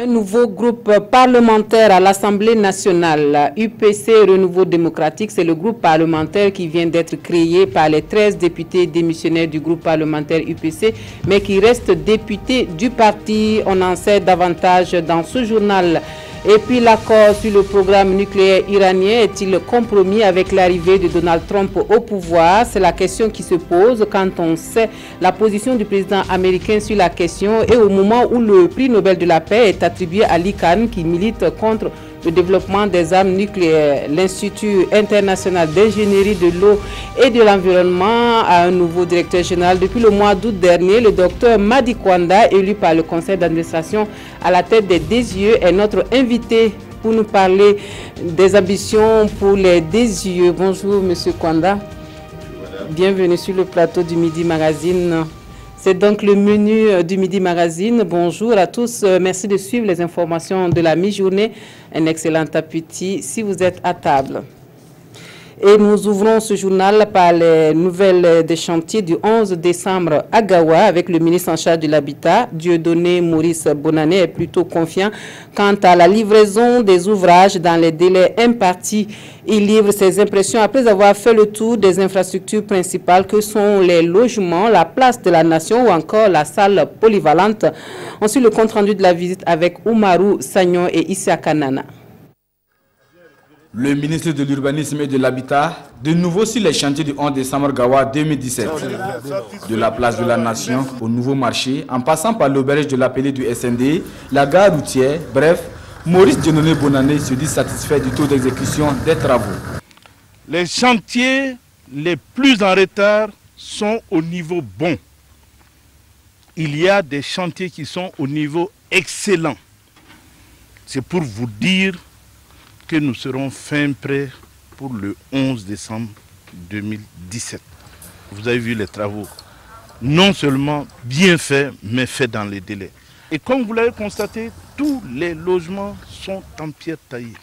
Un nouveau groupe parlementaire à l'Assemblée nationale, UPC Renouveau démocratique, c'est le groupe parlementaire qui vient d'être créé par les 13 députés démissionnaires du groupe parlementaire UPC, mais qui reste député du parti. On en sait davantage dans ce journal. Et puis l'accord sur le programme nucléaire iranien est-il compromis avec l'arrivée de Donald Trump au pouvoir? C'est la question qui se pose quand on sait la position du président américain sur la question et au moment où le prix Nobel de la paix est attribué à l'ICAN qui milite contre le développement des armes nucléaires. L'Institut international d'ingénierie de l'eau et de l'environnement a un nouveau directeur général. Depuis le mois d'août dernier, le docteur Madi Kwanda, élu par le conseil d'administration à la tête des DSIE, est notre invité pour nous parler des ambitions pour les DSIE. Bonjour Monsieur Kwanda. Bienvenue sur le plateau du Midi Magazine. C'est donc le menu du Midi Magazine. Bonjour à tous. Merci de suivre les informations de la mi-journée. Un excellent appétit si vous êtes à table. Et nous ouvrons ce journal par les nouvelles des chantiers du 11 décembre à Gawa avec le ministre en charge de l'Habitat. Dieudonné Maurice Bonané est plutôt confiant quant à la livraison des ouvrages dans les délais impartis. Il livre ses impressions après avoir fait le tour des infrastructures principales que sont les logements, la place de la Nation ou encore la salle polyvalente. Ensuite, le compte-rendu de la visite avec Oumarou Sagnon et Issa Kanana. Le ministre de l'Urbanisme et de l'Habitat, de nouveau sur les chantiers du 11 décembre Gawa 2017. De la place de la Nation au nouveau marché, en passant par l'auberge de l'appelé du SND, la gare routière, bref, Maurice Dieudonné Bonané se dit satisfait du taux d'exécution des travaux. Les chantiers les plus en retard sont au niveau bon. Il y a des chantiers qui sont au niveau excellent. C'est pour vous dire que nous serons fin prêts pour le 11 décembre 2017. Vous avez vu les travaux, non seulement bien faits, mais faits dans les délais. Et comme vous l'avez constaté, tous les logements sont en pierre taillée.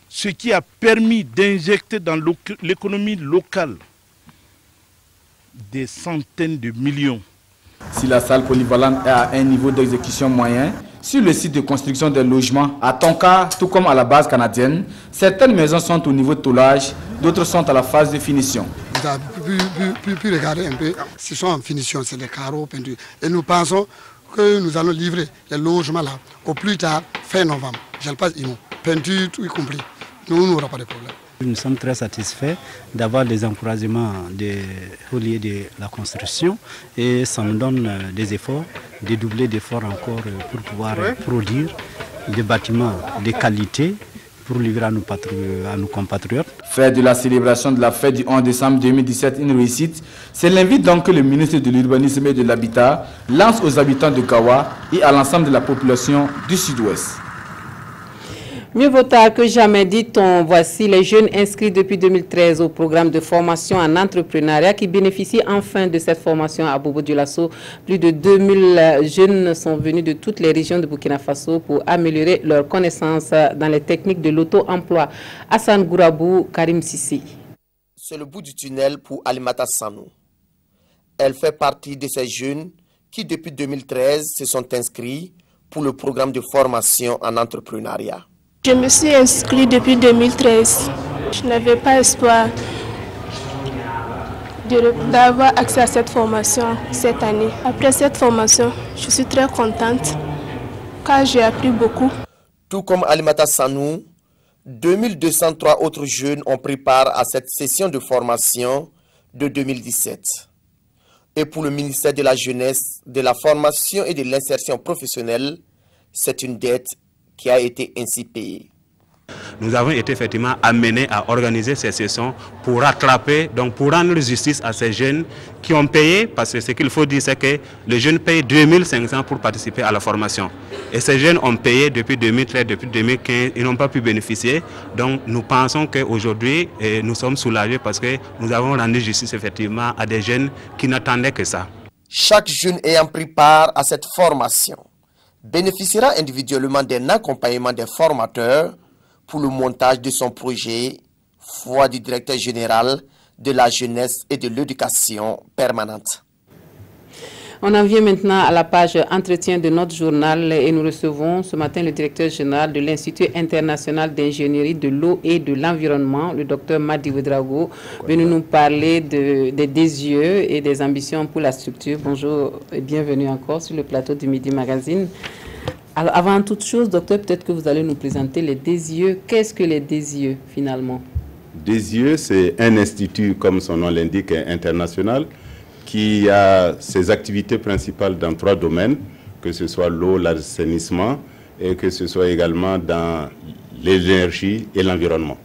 Ce qui a permis d'injecter dans l'économie locale des centaines de millions. Si la salle polyvalente est à un niveau d'exécution moyen, sur le site de construction des logements à Tonka, tout comme à la base canadienne, certaines maisons sont au niveau de toulage, d'autres sont à la phase de finition. Vous avez pu regarder un peu, ce sont en finition, c'est des carreaux peintus. Et nous pensons que nous allons livrer les logements là au plus tard, fin novembre. Je le passe IMO, peinture, tout y compris. Nous n'aurons pas de problème. Nous sommes très satisfaits d'avoir les encouragements au lieu de la construction et ça nous donne des efforts, dédoubler d'efforts encore pour pouvoir produire des bâtiments de qualité pour livrer à nos compatriotes. Faire de la célébration de la fête du 11 décembre 2017 une réussite, c'est l'invite donc que le ministre de l'Urbanisme et de l'Habitat lance aux habitants de Gawa et à l'ensemble de la population du Sud-Ouest. Mieux vaut tard que jamais, dit-on. Voici les jeunes inscrits depuis 2013 au programme de formation en entrepreneuriat qui bénéficient enfin de cette formation à Bobo-Dioulasso. Plus de 2000 jeunes sont venus de toutes les régions de Burkina Faso pour améliorer leurs connaissances dans les techniques de l'auto-emploi. Hassan Gourabou, Karim Sissi. C'est le bout du tunnel pour Alimata Sanou. Elle fait partie de ces jeunes qui, depuis 2013, se sont inscrits pour le programme de formation en entrepreneuriat. Je me suis inscrite depuis 2013. Je n'avais pas espoir d'avoir accès à cette formation cette année. Après cette formation, je suis très contente car j'ai appris beaucoup. Tout comme Alimata Sanou, 2203 autres jeunes ont pris part à cette session de formation de 2017. Et pour le ministère de la Jeunesse, de la Formation et de l'Insertion professionnelle, c'est une dette qui a été ainsi payé. Nous avons été effectivement amenés à organiser ces sessions pour rattraper, donc pour rendre justice à ces jeunes qui ont payé, parce que ce qu'il faut dire c'est que les jeunes payent 2500 pour participer à la formation. Et ces jeunes ont payé depuis 2013, depuis 2015, ils n'ont pas pu bénéficier. Donc nous pensons qu'aujourd'hui, nous sommes soulagés parce que nous avons rendu justice effectivement à des jeunes qui n'attendaient que ça. Chaque jeune ayant pris part à cette formation bénéficiera individuellement d'un accompagnement des formateurs pour le montage de son projet, voix du directeur général de la jeunesse et de l'éducation permanente. On en vient maintenant à la page entretien de notre journal et nous recevons ce matin le directeur général de l'Institut international d'ingénierie de l'eau et de l'environnement, le docteur Madi Ouedraogo, venu nous parler des DESIeux et des ambitions pour la structure. Bonjour et bienvenue encore sur le plateau du Midi Magazine. Alors, avant toute chose, docteur, peut-être que vous allez nous présenter les DESIeux. Qu'est-ce que les DESIeux finalement? DESIeux, c'est un institut, comme son nom l'indique, international, qui a ses activités principales dans 3 domaines, que ce soit l'eau, l'assainissement, et que ce soit également dans l'énergie et l'environnement.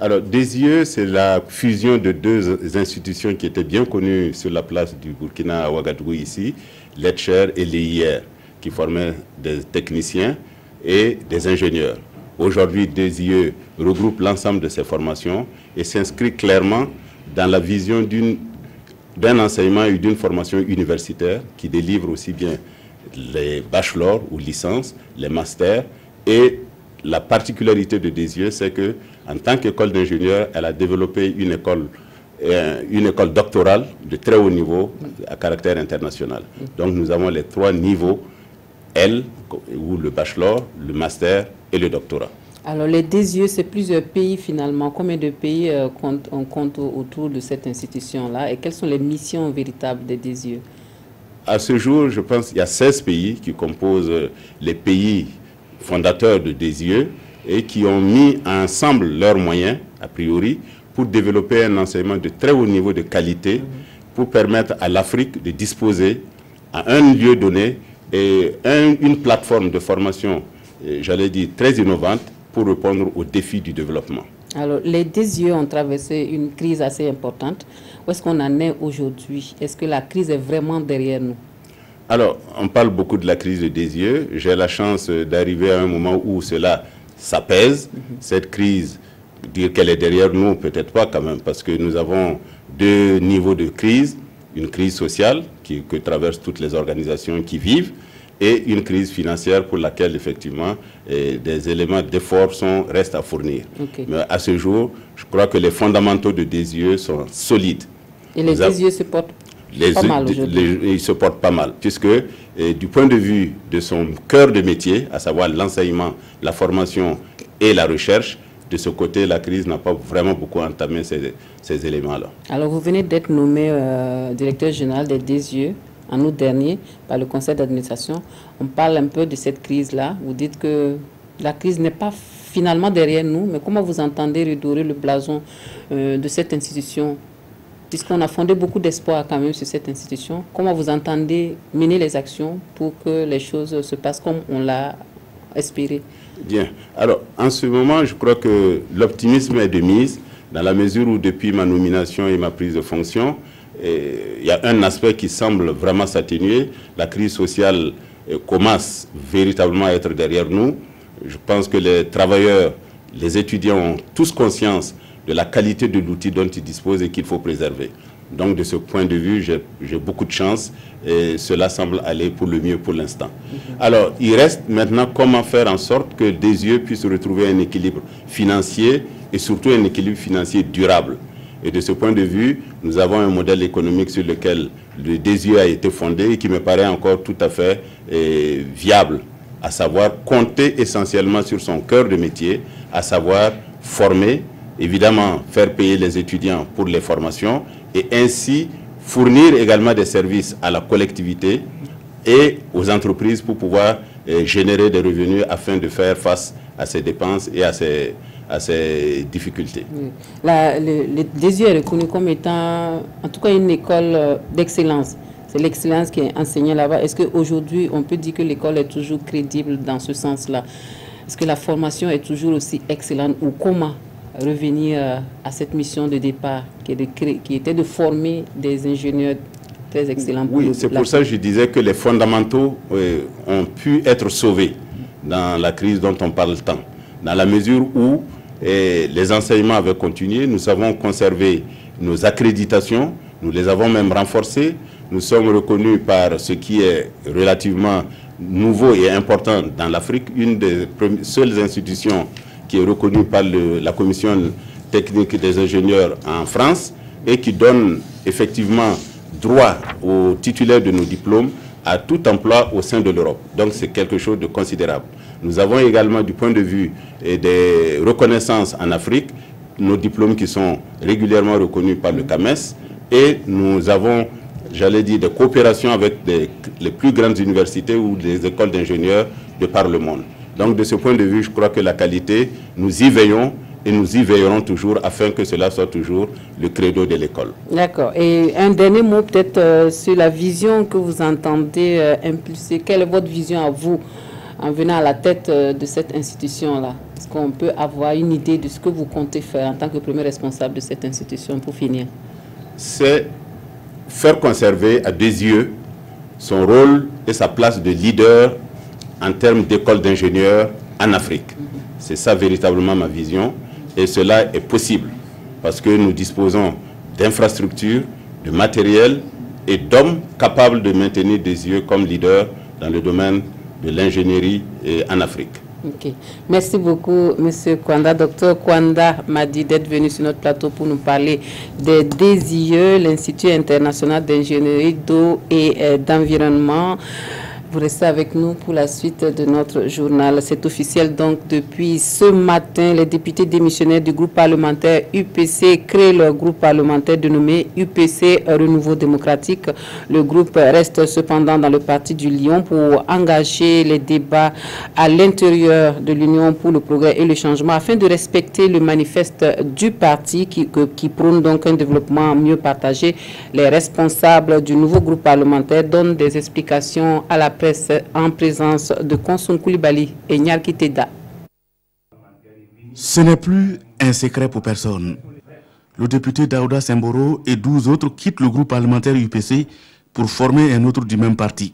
Alors, DESIeux, c'est la fusion de 2 institutions qui étaient bien connues sur la place du Burkina à Ouagadougou ici, l'ETCHER et l'EIR, qui formaient des techniciens et des ingénieurs. Aujourd'hui, DESIeux regroupe l'ensemble de ces formations et s'inscrit clairement dans la vision d'un enseignement et d'une formation universitaire qui délivre aussi bien les bachelors ou licences, les masters. Et la particularité de DESIeux, c'est que en tant qu'école d'ingénieur, elle a développé une école doctorale de très haut niveau à caractère international. Donc nous avons les 3 niveaux L, ou le bachelor, le master et le doctorat. Alors les DESIeux, c'est plusieurs pays finalement. Combien de pays on compte autour de cette institution-là et quelles sont les missions véritables des DESIeux? À ce jour, je pense qu'il y a 16 pays qui composent les pays fondateurs de DESIeux et qui ont mis ensemble leurs moyens, a priori, pour développer un enseignement de très haut niveau de qualité, pour permettre à l'Afrique de disposer à un lieu donné et une plateforme de formation, j'allais dire, très innovante pour répondre aux défis du développement. Alors, les DESIeux ont traversé une crise assez importante. Où est-ce qu'on en est aujourd'hui? Est-ce que la crise est vraiment derrière nous? Alors, on parle beaucoup de la crise de DESIeux. J'ai la chance d'arriver à un moment où cela s'apaise. Cette crise, dire qu'elle est derrière nous, peut-être pas quand même, parce que nous avons 2 niveaux de crise. Une crise sociale que traversent toutes les organisations qui vivent et une crise financière pour laquelle, effectivement, des éléments d'effort restent à fournir. Okay. Mais à ce jour, je crois que les fondamentaux de DESIeux sont solides. Et les DESIeux se portent pas mal aujourd'hui. Ils se portent pas mal, puisque du point de vue de son cœur de métier, à savoir l'enseignement, la formation et la recherche, de ce côté, la crise n'a pas vraiment beaucoup entamé ces éléments-là. Alors, vous venez d'être nommé directeur général des DESIeux en août dernier par le conseil d'administration. On parle un peu de cette crise-là. Vous dites que la crise n'est pas finalement derrière nous, mais comment vous entendez redorer le blason de cette institution? Puisqu'on a fondé beaucoup d'espoir quand même sur cette institution, comment vous entendez mener les actions pour que les choses se passent comme on l'a espéré? Bien. Alors, en ce moment, je crois que l'optimisme est de mise, dans la mesure où, depuis ma nomination et ma prise de fonction, il y a un aspect qui semble vraiment s'atténuer. La crise sociale commence véritablement à être derrière nous. Je pense que les travailleurs, les étudiants ont tous conscience de la qualité de l'outil dont ils disposent et qu'il faut préserver. Donc, de ce point de vue, j'ai beaucoup de chance et cela semble aller pour le mieux pour l'instant. Alors, il reste maintenant comment faire en sorte que DESIeux puisse retrouver un équilibre financier et surtout un équilibre financier durable. Et de ce point de vue, nous avons un modèle économique sur lequel le DESIeux a été fondé et qui me paraît encore tout à fait viable, à savoir compter essentiellement sur son cœur de métier, à savoir former, évidemment faire payer les étudiants pour les formations et ainsi fournir également des services à la collectivité et aux entreprises pour pouvoir générer des revenus afin de faire face à ces dépenses et à ces difficultés. Oui. Le DESIeux est reconnu comme étant en tout cas une école d'excellence. C'est l'excellence qui est enseignée là-bas. Est-ce qu'aujourd'hui on peut dire que l'école est toujours crédible dans ce sens-là? Est-ce que la formation est toujours aussi excellente ou comment revenir à cette mission de départ qui était de former des ingénieurs très excellents? Oui, c'est pour ça que je disais que les fondamentaux ont pu être sauvés dans la crise dont on parle tant. Dans la mesure où les enseignements avaient continué, nous avons conservé nos accréditations, nous les avons même renforcées. Nous sommes reconnus par ce qui est relativement nouveau et important dans l'Afrique, une des seules institutions qui est reconnue par la Commission technique des ingénieurs en France et qui donne effectivement droit aux titulaires de nos diplômes à tout emploi au sein de l'Europe. Donc c'est quelque chose de considérable. Nous avons également du point de vue des reconnaissances en Afrique, nos diplômes qui sont régulièrement reconnus par le CAMES, et nous avons, j'allais dire, des coopérations avec les plus grandes universités ou des écoles d'ingénieurs de par le monde. Donc de ce point de vue, je crois que la qualité, nous y veillons et nous y veillerons toujours afin que cela soit toujours le credo de l'école. D'accord. Et un dernier mot peut-être sur la vision que vous entendez impulser. Quelle est votre vision à vous en venant à la tête de cette institution-là? Est-ce qu'on peut avoir une idée de ce que vous comptez faire en tant que premier responsable de cette institution pour finir? C'est faire conserver à des yeux son rôle et sa place de leader en termes d'école d'ingénieurs en Afrique. C'est ça véritablement ma vision. Et cela est possible parce que nous disposons d'infrastructures, de matériel et d'hommes capables de maintenir des yeux comme leaders dans le domaine de l'ingénierie en Afrique. Okay. Merci beaucoup, M. Kwanda. Dr Kwanda m'a dit d'être venu sur notre plateau pour nous parler des DSIE, l'Institut international d'ingénierie d'eau et d'environnement. Vous restez avec nous pour la suite de notre journal. C'est officiel donc depuis ce matin, les députés démissionnaires du groupe parlementaire UPC créent leur groupe parlementaire dénommé UPC Renouveau démocratique. Le groupe reste cependant dans le parti du Lion pour engager les débats à l'intérieur de l'Union pour le progrès et le changement afin de respecter le manifeste du parti qui prône donc un développement mieux partagé. Les responsables du nouveau groupe parlementaire donnent des explications à la presse en présence de Konsun Koulibaly et Nyarki Teda. Ce n'est plus un secret pour personne. Le député Daouda Semboro et 12 autres quittent le groupe parlementaire UPC pour former un autre du même parti.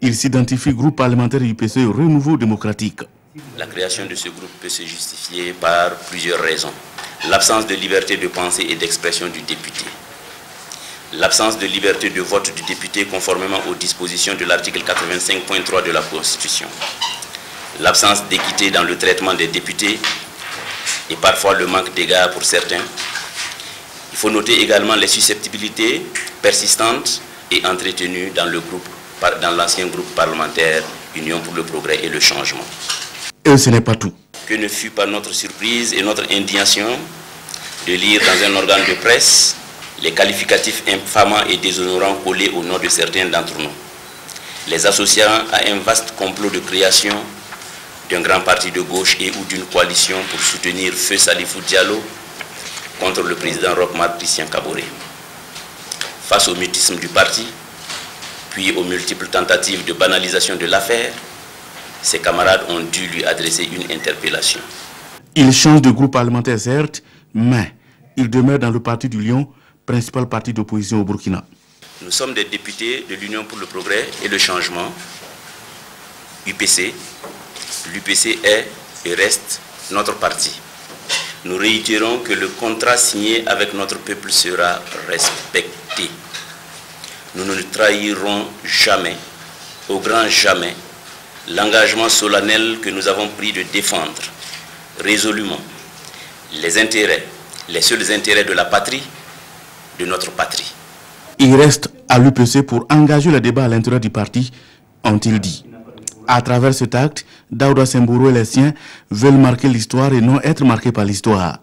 Ils s'identifient groupe parlementaire UPC Renouveau démocratique. La création de ce groupe peut se justifier par plusieurs raisons. L'absence de liberté de pensée et d'expression du député. L'absence de liberté de vote du député conformément aux dispositions de l'article 85.3 de la Constitution. L'absence d'équité dans le traitement des députés et parfois le manque d'égard pour certains. Il faut noter également les susceptibilités persistantes et entretenues dans l'ancien groupe parlementaire Union pour le progrès et le changement. Et ce n'est pas tout. Que ne fut pas notre surprise et notre indignation de lire dans un organe de presse les qualificatifs infamants et déshonorants collés au nom de certains d'entre nous, les associant à un vaste complot de création d'un grand parti de gauche et ou d'une coalition pour soutenir Feu Salifou Diallo contre le président Roch-Marc Christian Kaboré. Face au mutisme du parti, puis aux multiples tentatives de banalisation de l'affaire, ses camarades ont dû lui adresser une interpellation. Il change de groupe parlementaire certes, mais il demeure dans le parti du Lion, principal parti d'opposition au Burkina. Nous sommes des députés de l'Union pour le progrès et le changement, UPC. L'UPC est et reste notre parti. Nous réitérons que le contrat signé avec notre peuple sera respecté. Nous ne trahirons jamais, au grand jamais, l'engagement solennel que nous avons pris de défendre résolument les intérêts, les seuls intérêts de la patrie, de notre patrie. Il reste à l'UPC pour engager le débat à l'intérieur du parti, ont-ils dit. À travers cet acte, Daouda Semboro et les siens veulent marquer l'histoire et non être marqués par l'histoire.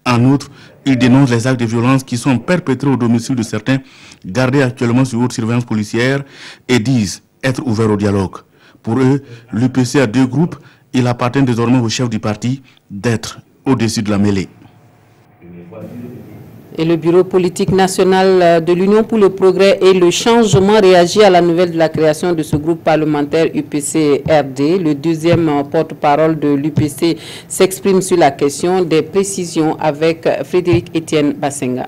En outre, ils dénoncent les actes de violence qui sont perpétrés au domicile de certains, gardés actuellement sous haute surveillance policière, et disent être ouverts au dialogue. Pour eux, l'UPC a deux groupes. Il appartient désormais au chef du parti d'être au-dessus de la mêlée. Et le bureau politique national de l'Union pour le progrès et le changement réagit à la nouvelle de la création de ce groupe parlementaire UPC-RD. Le deuxième porte-parole de l'UPC s'exprime sur la question des précisions avec Frédéric Etienne Bassenga.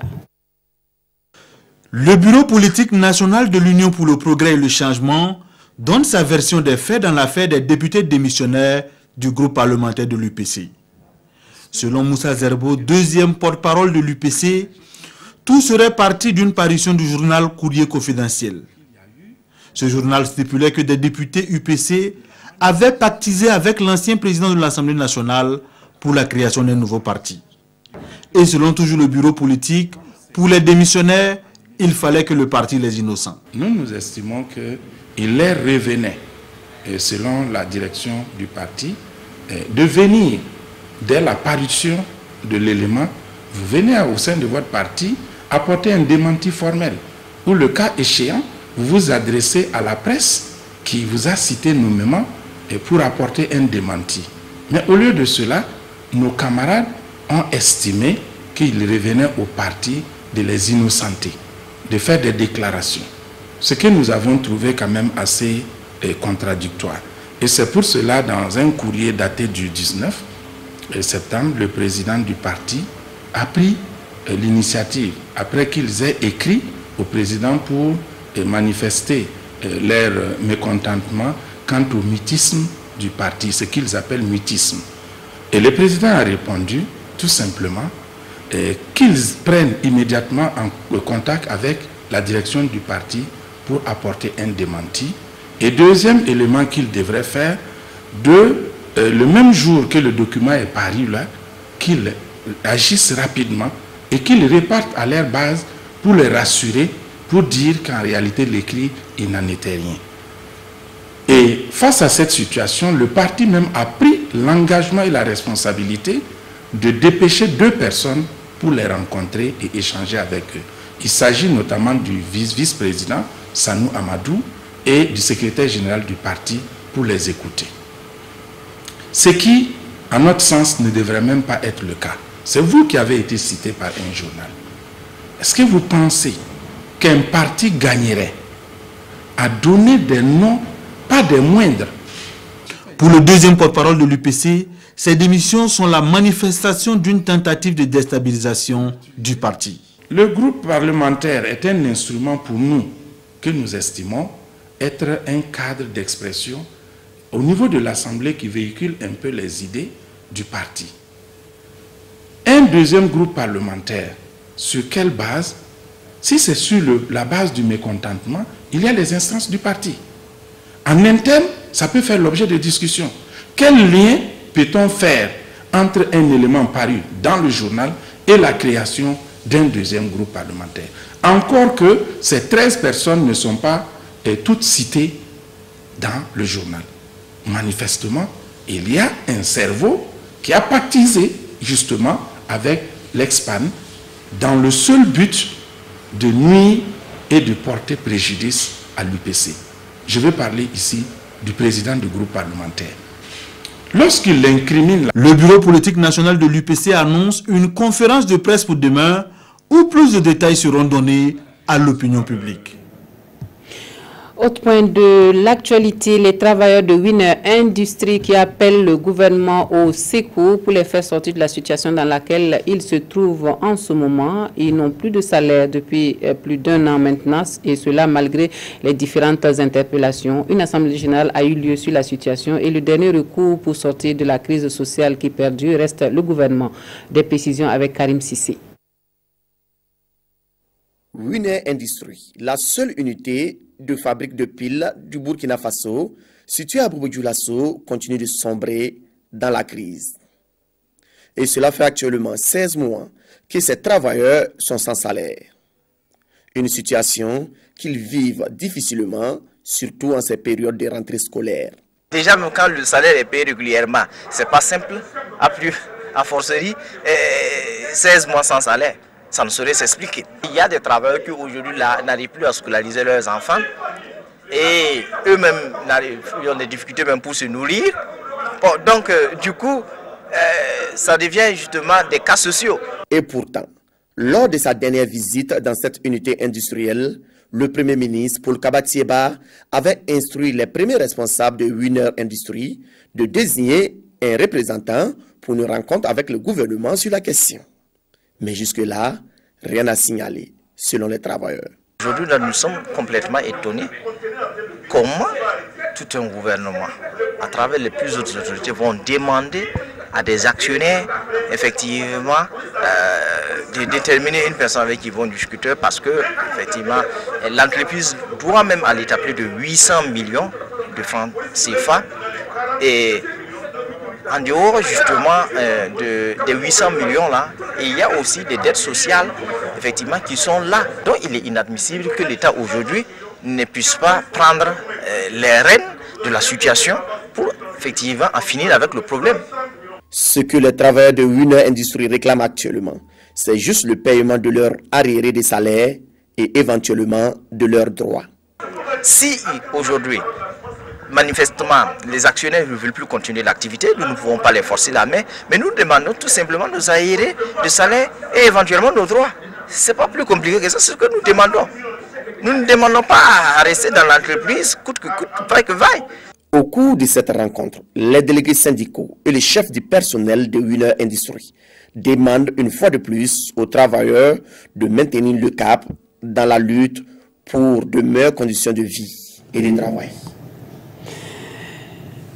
Le bureau politique national de l'Union pour le progrès et le changement donne sa version des faits dans l'affaire des députés démissionnaires du groupe parlementaire de l'UPC. Selon Moussa Zerbo, deuxième porte-parole de l'UPC, tout serait parti d'une parution du journal Courrier Confidentiel. Ce journal stipulait que des députés UPC avaient pactisé avec l'ancien président de l'Assemblée nationale pour la création d'un nouveau parti. Et selon toujours le bureau politique, pour les démissionnaires, il fallait que le parti les innocents. Nous estimons qu'il leur revenait, selon la direction du parti, de venir dès la parution de l'élément. Vous venez au sein de votre parti apporter un démenti formel, ou le cas échéant, vous vous adressez à la presse qui vous a cité nommément pour apporter un démenti. Mais au lieu de cela, nos camarades ont estimé qu'il revenait au parti de les innocenter, de faire des déclarations. Ce que nous avons trouvé quand même assez contradictoire. Et c'est pour cela, dans un courrier daté du 19 septembre, le président du parti a pris l'initiative, après qu'ils aient écrit au président pour manifester leur mécontentement quant au mutisme du parti, ce qu'ils appellent mutisme. Et le président a répondu tout simplement qu'ils prennent immédiatement en contact avec la direction du parti pour apporter un démenti. Et deuxième élément qu'ils devraient faire, le même jour que le document est paru là, qu'ils agissent rapidement et qu'ils repartent à leur base pour les rassurer, pour dire qu'en réalité l'écrit, il n'en était rien. Et face à cette situation, le parti même a pris l'engagement et la responsabilité de dépêcher 2 personnes pour les rencontrer et échanger avec eux. Il s'agit notamment du vice-président Sanou Amadou et du secrétaire général du parti pour les écouter. Ce qui, à notre sens, ne devrait même pas être le cas. C'est vous qui avez été cité par un journal. Est-ce que vous pensez qu'un parti gagnerait à donner des noms, pas des moindres? Pour le deuxième porte-parole de l'UPC, ces démissions sont la manifestation d'une tentative de déstabilisation du parti. Le groupe parlementaire est un instrument pour nous que nous estimons être un cadre d'expression au niveau de l'Assemblée qui véhicule un peu les idées du parti. Un deuxième groupe parlementaire, sur quelle base? Si c'est sur la base du mécontentement, il y a les instances du parti. En interne, ça peut faire l'objet de discussions. Quel lien peut-on faire entre un élément paru dans le journal et la création d'un deuxième groupe parlementaire? Encore que ces 13 personnes ne sont pas toutes citées dans le journal. Manifestement, il y a un cerveau qui a pactisé justement avec l'ex-PAN dans le seul but de nuire et de porter préjudice à l'UPC. Je vais parler ici du président du groupe parlementaire. Lorsqu'il incrimine... Le bureau politique national de l'UPC annonce une conférence de presse pour demain où plus de détails seront donnés à l'opinion publique. Autre point de l'actualité, les travailleurs de Winner Industries qui appellent le gouvernement au secours pour les faire sortir de la situation dans laquelle ils se trouvent en ce moment. Ils n'ont plus de salaire depuis plus d'1 an maintenant, et cela malgré les différentes interpellations. Une assemblée générale a eu lieu sur la situation et le dernier recours pour sortir de la crise sociale qui perdure reste le gouvernement. Des précisions avec Karim Sissé. Winner Industries, la seule unité de fabrique de piles du Burkina Faso, située à Boubou-Dioulasso, continue de sombrer dans la crise. Et cela fait actuellement 16 mois que ces travailleurs sont sans salaire. Une situation qu'ils vivent difficilement, surtout en ces périodes de rentrée scolaire. Déjà, même quand le salaire est payé régulièrement, c'est pas simple, à forcerie, 16 mois sans salaire. Ça ne saurait s'expliquer. Il y a des travailleurs qui aujourd'hui n'arrivent plus à scolariser leurs enfants et eux-mêmes ont des difficultés même pour se nourrir. Bon, donc du coup, ça devient justement des cas sociaux. Et pourtant, lors de sa dernière visite dans cette unité industrielle, le Premier ministre Paul Kabatieba avait instruit les premiers responsables de Winner Industries de désigner un représentant pour une rencontre avec le gouvernement sur la question. Mais jusque-là, rien à signaler, selon les travailleurs. Aujourd'hui, nous sommes complètement étonnés comment tout un gouvernement, à travers les plus hautes autorités, vont demander à des actionnaires, effectivement, de déterminer une personne avec qui ils vont discuter parce que, effectivement, l'entreprise doit même à l'État plus de 800 millions de francs CFA et en dehors justement des 800 millions là, il y a aussi des dettes sociales effectivement, qui sont là. Donc il est inadmissible que l'État aujourd'hui ne puisse pas prendre les rênes de la situation pour effectivement en finir avec le problème. Ce que les travailleurs de Winer Industries réclament actuellement, c'est juste le paiement de leurs arriérés des salaires et éventuellement de leurs droits. Si aujourd'hui, manifestement, les actionnaires ne veulent plus continuer l'activité, nous ne pouvons pas les forcer la main, mais nous demandons tout simplement nos arriérés de salaire et éventuellement nos droits. Ce n'est pas plus compliqué que ça, c'est ce que nous demandons. Nous ne demandons pas à rester dans l'entreprise, coûte que coûte, vaille que vaille. Au cours de cette rencontre, les délégués syndicaux et les chefs du personnel de Winer Industries demandent une fois de plus aux travailleurs de maintenir le cap dans la lutte pour de meilleures conditions de vie et de travail.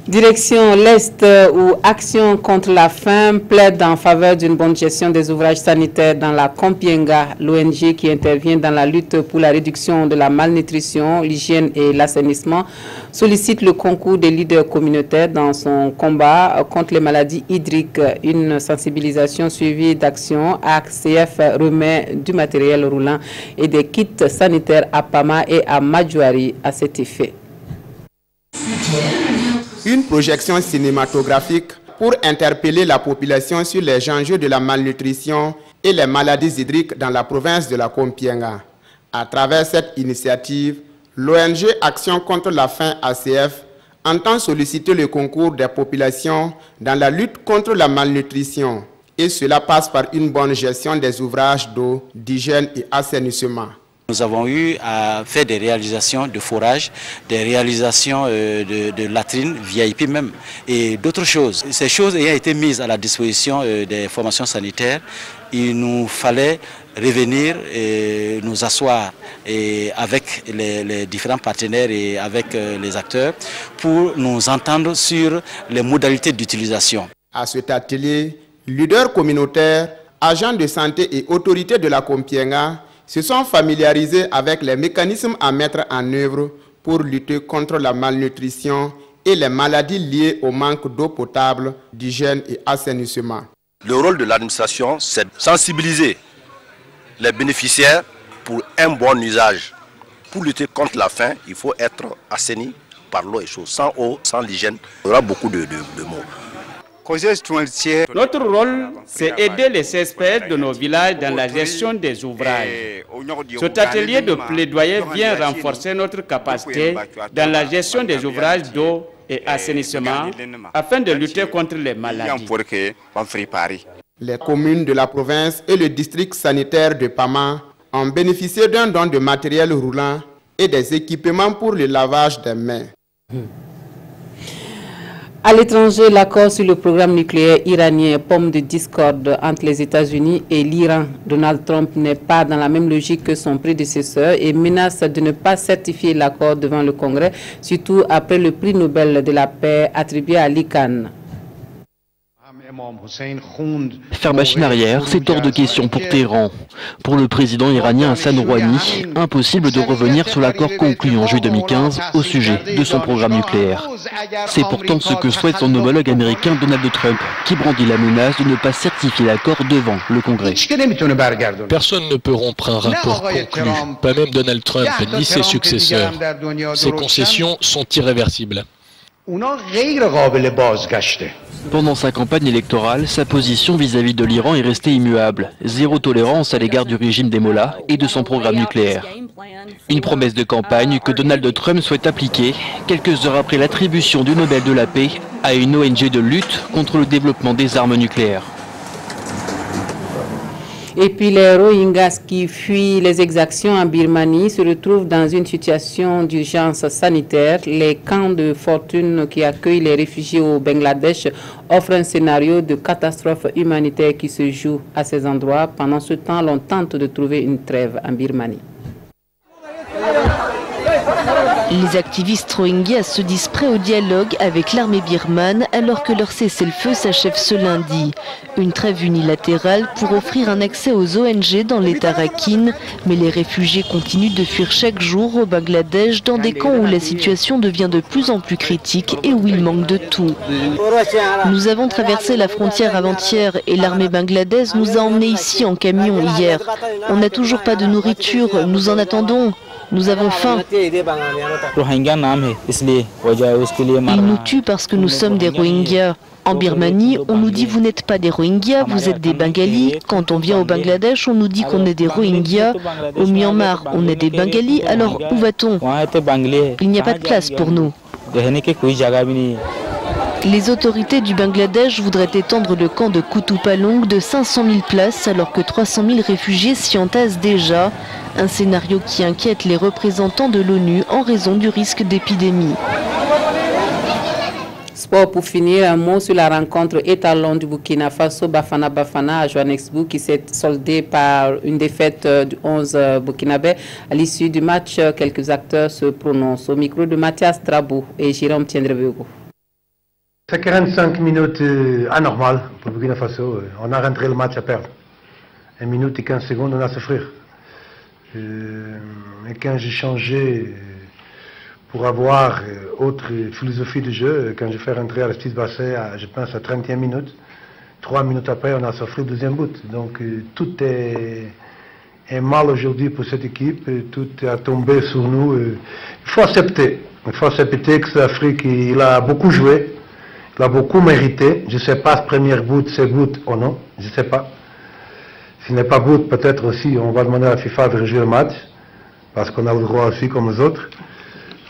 Direction l'Est où Action contre la faim plaide en faveur d'une bonne gestion des ouvrages sanitaires dans la Kompienga. L'ONG qui intervient dans la lutte pour la réduction de la malnutrition, l'hygiène et l'assainissement sollicite le concours des leaders communautaires dans son combat contre les maladies hydriques. Une sensibilisation suivie d'action. ACF remet du matériel roulant et des kits sanitaires à Pama et à Madjouari à cet effet. Une projection cinématographique pour interpeller la population sur les enjeux de la malnutrition et les maladies hydriques dans la province de la Kompienga. À travers cette initiative, l'ONG Action contre la faim ACF entend solliciter le concours des populations dans la lutte contre la malnutrition. Et cela passe par une bonne gestion des ouvrages d'eau, d'hygiène et assainissement. Nous avons eu à faire des réalisations de forage, des réalisations de latrines, VIP même, et d'autres choses. Ces choses ayant été mises à la disposition des formations sanitaires, il nous fallait revenir et nous asseoir avec les différents partenaires et avec les acteurs pour nous entendre sur les modalités d'utilisation. À cet atelier, leaders communautaires, agents de santé et autorités de la Kompienga se sont familiarisés avec les mécanismes à mettre en œuvre pour lutter contre la malnutrition et les maladies liées au manque d'eau potable, d'hygiène et assainissement. Le rôle de l'administration, c'est de sensibiliser les bénéficiaires pour un bon usage. Pour lutter contre la faim, il faut être assaini par l'eau et chaud. Sans eau, sans l'hygiène, il y aura beaucoup de maux. Notre rôle, c'est aider les CSPS de nos villages dans la gestion des ouvrages. Cet atelier de plaidoyer vient renforcer notre capacité dans la gestion des ouvrages d'eau et assainissement afin de lutter contre les maladies. Les communes de la province et le district sanitaire de Pama ont bénéficié d'un don de matériel roulant et des équipements pour le lavage des mains. À l'étranger, l'accord sur le programme nucléaire iranien, pomme de discorde entre les États-Unis et l'Iran. Donald Trump n'est pas dans la même logique que son prédécesseur et menace de ne pas certifier l'accord devant le Congrès, surtout après le prix Nobel de la paix attribué à Ali Khan. Faire machine arrière, c'est hors de question pour Téhéran. Pour le président iranien Hassan Rouhani, impossible de revenir sur l'accord conclu en juillet 2015 au sujet de son programme nucléaire. C'est pourtant ce que souhaite son homologue américain Donald Trump, qui brandit la menace de ne pas certifier l'accord devant le Congrès. Personne ne peut rompre un rapport conclu, pas même Donald Trump ni ses successeurs. Ces concessions sont irréversibles. Pendant sa campagne électorale, sa position vis-à-vis de l'Iran est restée immuable. Zéro tolérance à l'égard du régime des mollahs et de son programme nucléaire. Une promesse de campagne que Donald Trump souhaite appliquer quelques heures après l'attribution du Nobel de la paix à une ONG de lutte contre le développement des armes nucléaires. Et puis les Rohingyas qui fuient les exactions en Birmanie se retrouvent dans une situation d'urgence sanitaire. Les camps de fortune qui accueillent les réfugiés au Bangladesh offrent un scénario de catastrophe humanitaire qui se joue à ces endroits. Pendant ce temps, l'on tente de trouver une trêve en Birmanie. Les activistes Rohingyas se disent prêts au dialogue avec l'armée birmane alors que leur cessez-le-feu s'achève ce lundi. Une trêve unilatérale pour offrir un accès aux ONG dans l'état Rakhine, mais les réfugiés continuent de fuir chaque jour au Bangladesh dans des camps où la situation devient de plus en plus critique et où il manque de tout. Nous avons traversé la frontière avant-hier et l'armée bangladaise nous a emmenés ici en camion hier. On n'a toujours pas de nourriture, nous en attendons. Nous avons faim. Ils nous tuent parce que nous sommes des Rohingyas. En Birmanie, on nous dit vous n'êtes pas des Rohingyas, vous êtes des Bengalis. Quand on vient au Bangladesh, on nous dit qu'on est des Rohingyas. Au Myanmar, on est des Bengalis. Alors où va-t-on? Il n'y a pas de place pour nous. Les autorités du Bangladesh voudraient étendre le camp de Kutupalong de 500 000 places alors que 300 000 réfugiés s'y entassent déjà. Un scénario qui inquiète les représentants de l'ONU en raison du risque d'épidémie. Sport pour finir, un mot sur la rencontre étalon du Burkina Faso Bafana Bafana à Johannesburg qui s'est soldée par une défaite du 11 burkinabé. À l'issue du match, quelques acteurs se prononcent. Au micro de Mathias Trabou et Jérôme Tiendrebego. C'est 45 minutes anormales pour le Burkina Faso. On a rentré le match à perdre. 1 minute et 15 secondes, on a souffert. Et quand j'ai changé pour avoir autre philosophie de jeu, quand j'ai fait rentrer à la petite bassin, je pense à 31 minutes, 3 minutes après, on a souffert le deuxième but. Donc tout est mal aujourd'hui pour cette équipe, tout a tombé sur nous. Il faut accepter que l'Afrique, il a beaucoup joué, il a beaucoup mérité. Je ne sais pas ce premier but, c'est but ou non, je ne sais pas. S'il n'est pas but, peut-être aussi, on va demander à la FIFA de rejouer le match, parce qu'on a le droit aussi comme les autres.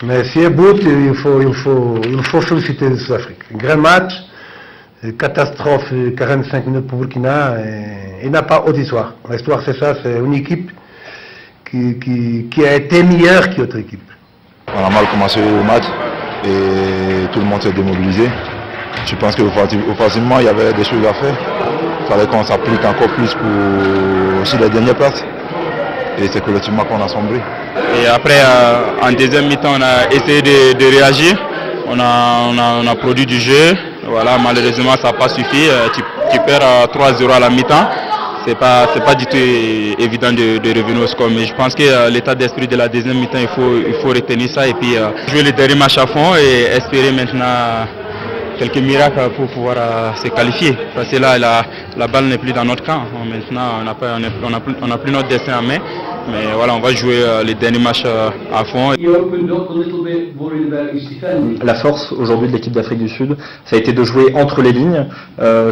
Mais si c'est but, il faut féliciter les Sud-Afrique. Un grand match, catastrophe, 45 minutes pour Burkina, il n'a pas haute histoire. L'histoire, c'est ça, c'est une équipe qui a été meilleure qu'autre équipe. On a mal commencé le match et tout le monde s'est démobilisé. Je pense qu'offensivement, il y avait des choses à faire. Il fallait qu'on s'applique encore plus pour aussi la dernière place. Et c'est collectivement qu'on a sombré. Et après, en deuxième mi-temps, on a essayé de réagir. On a produit du jeu. Voilà, malheureusement, ça n'a pas suffi. Tu perds 3-0 à la mi-temps. C'est pas du tout évident de revenir au score. Mais je pense que l'état d'esprit de la deuxième mi-temps, il faut retenir ça. Et puis jouer le dernier match à fond et espérer maintenant quelques miracles pour pouvoir se qualifier. Parce que là, la balle n'est plus dans notre camp. Maintenant, on n'a plus notre destin en main. Mais voilà, on va jouer les derniers matchs à fond. La force aujourd'hui de l'équipe d'Afrique du Sud, ça a été de jouer entre les lignes,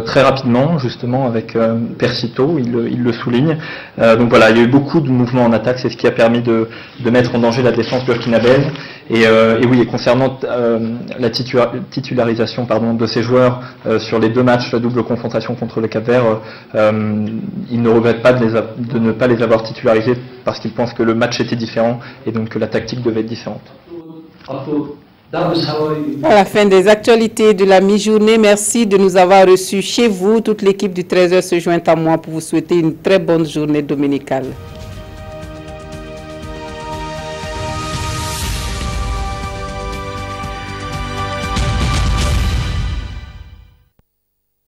très rapidement, justement, avec Persito, il le souligne. Donc voilà, il y a eu beaucoup de mouvements en attaque, c'est ce qui a permis de mettre en danger la défense burkinabèse. Et oui, et concernant la titularisation de ces joueurs sur les 2 matchs, la double confrontation contre le Cap-Vert, ils ne regrettent pas de ne pas les avoir titularisés parce qu'ils pensent que le match était différent et donc que la tactique devait être différente. À la fin des actualités de la mi-journée, merci de nous avoir reçus chez vous. Toute l'équipe du 13h se joint à moi pour vous souhaiter une très bonne journée dominicale.